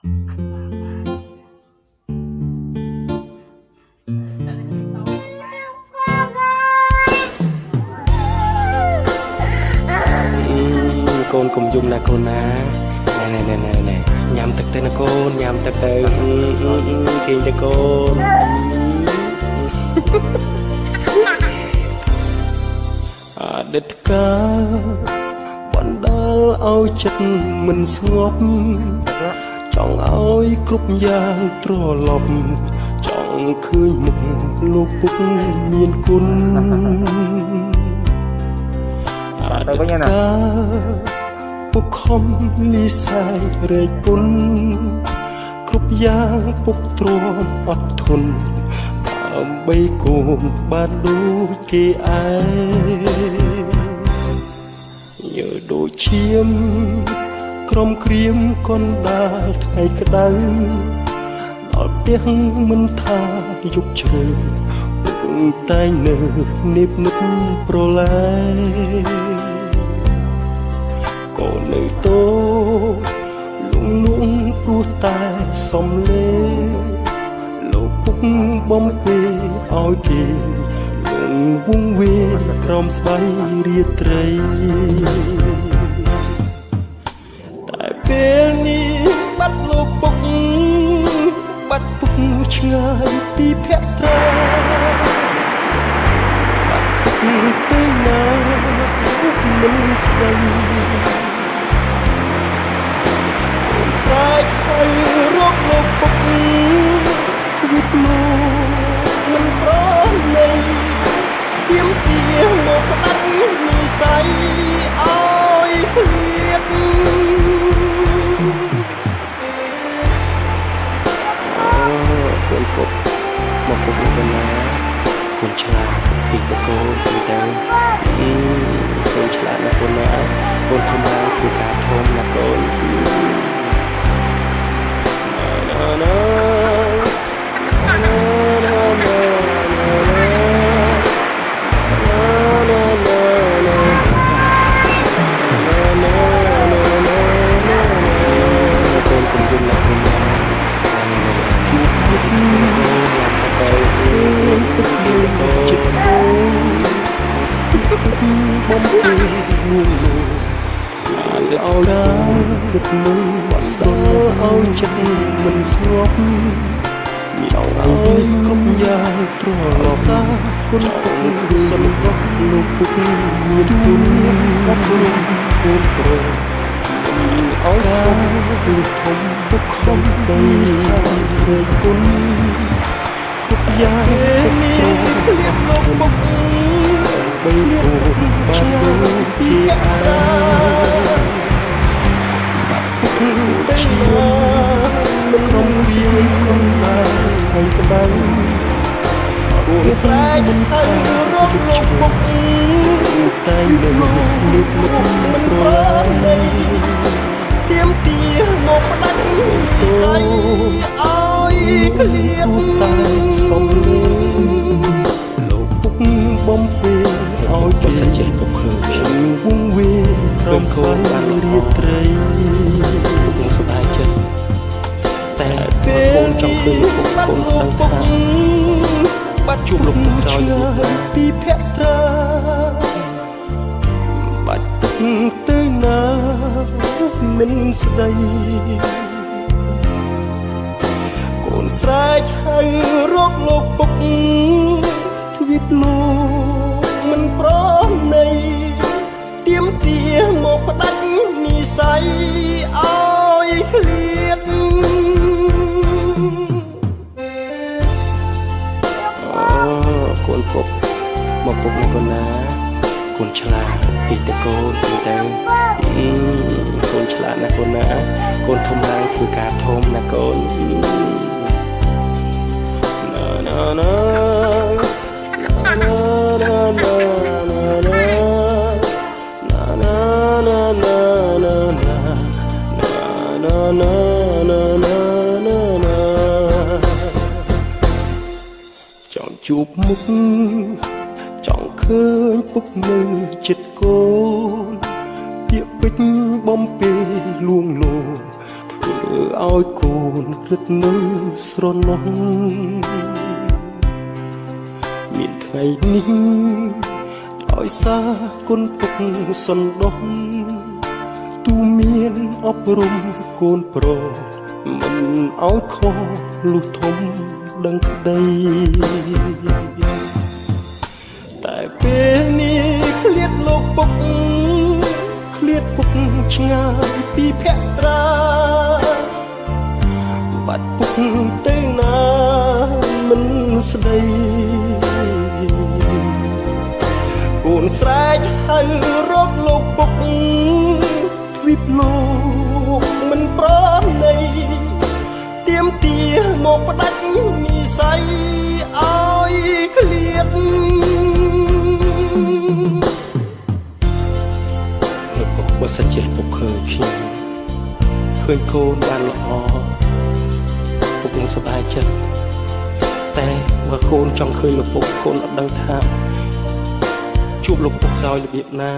កូនកុំយំណាកូនណាណែញ៉ាំទឹកទៅណាកូនញ៉ាំទឹកទៅគេងទៅកូនអតីតកាលបណ្ដាលឲ្យចិត្តមិនស្ងប់ចង់ឲ្យគ្រប់យ៉ាងត្រឡប់ចង់ឃើញមុខលោកពុកមានគុណអតីតកាលពុកខំលីសាយរែកពុនគ្រប់យ៉ាងពុកទ្រាំអត់ធន់ដើម្បីកូនបានដូចគេឯងញើដូចឈាមក្រុមក្រៀមកណ្ដាលថ្ងៃក្តៅដល់ផ្ទះមិនថាយប់ជ្រៅពុកតែងនៅនិបនិបប្រឡែកូននៅតូលងលងព្រោះតែសំលេលោកពុកបំពេឲ្យគេលងវងវេក្រោមស្បៃរាត្រីតែពេលនេះបាត់លោកពុកបាត់ពុកឆ្ងាយពីភក្ត្រាបាត់ពុកទៅណាពុកមិនស្គាល់ស្រែកឲ្យរកលោកពុកវិបលោកមិនប្រណីទៀមទាមកផ្ដាច់និស័យឲ្យឃ្លាតកូនពុកមកពុកមកណាកូនឆ្លាតទីតកូនទីទៅកូនឆ្លាតណាកូនណាកូនធំឡើងធ្វើការធំណាកូនអោឡាគិតមិនបាត់ដល់ឲ្យចិត្តមិនស្ងប់ចង់ឲ្យគ្រប់យ៉ាងត្រឡប់សាគុណពុកគឺសន្តិលោកពុកមានគុណអត់គុណគុណប្រអោឡាគឺធំពុកខំដីសារែកគុណគ្រប់យ៉ាងនេះលៀបលោកពុកបីគូបានដូចពីអាទៅណាមិនរំសៀងក្នុងបានហើយក្តៅគួរស្រែកឲ្យរកលោកពុកតែនៅលោកមិនប្រឡែទៀមទាមកផ្ដាច់និស័យឲ្យឃ្លាតតែសំលេងលោកពុកបំពេឲ្យបើសិនជាពុកឃើញខ្ញុំវងវេក្រោមស្វាយរាត្រីពុកនឹងស្ដាយចិត្តតែកូនចង់ឃើញពុកកូនដឹងថាបាត់ជួបលោកពុកក្រោយពីភក្ត្រាបាត់ពុកទៅណាមិនស្ដីកូនស្រែកឲ្យរកលោកពុកទ្វីបលោកមិនប្រណីទៀមទាមកផ្ដាច់និស័យឲ្យឃ្លាតកូនពុកមកពុកណាកូនណាកូនឆ្លាតទីតកូនទីទៅកូនឆ្លាតណាកូនណាកូនធំឡើងធ្វើការធំណាកូនណាចង់ជួបមុខចង់ឃើញពុកនៅចិត្តកូនពាក្យពេចន៍បំពេលួងលោមធ្វើ ឲ្យកូនរឹតនៅស្រណោះមានថ្ងៃនេះដោយសារគុណពុកសណ្ដោះទូមានអប់រំកូនប្រុសមិនឲ្យខុសលុះធំដឹងក្តីតែពេលនេះឃ្លាតលោកពុកឃ្លាតពុកឆ្ងាយពីភក្ត្រាបាត់ពុកទៅណាមិនស្ដីកូនស្រែកហៅរកលោកពុកទ្វីបលោកមិនប្រណីទៀមទាមកផ្ដាច់និស័យឲ្យឃ្លាតលោកពុកបើសិនជាពុកឃើញខ្ញុំឃើញកូនបានល្អពុកនឹងសប្បាយចិត្តតែបើកូនចង់ឃើញលោកពុកកូនអត់ដឹងថាជួបលោកពុកដោយរបៀបណា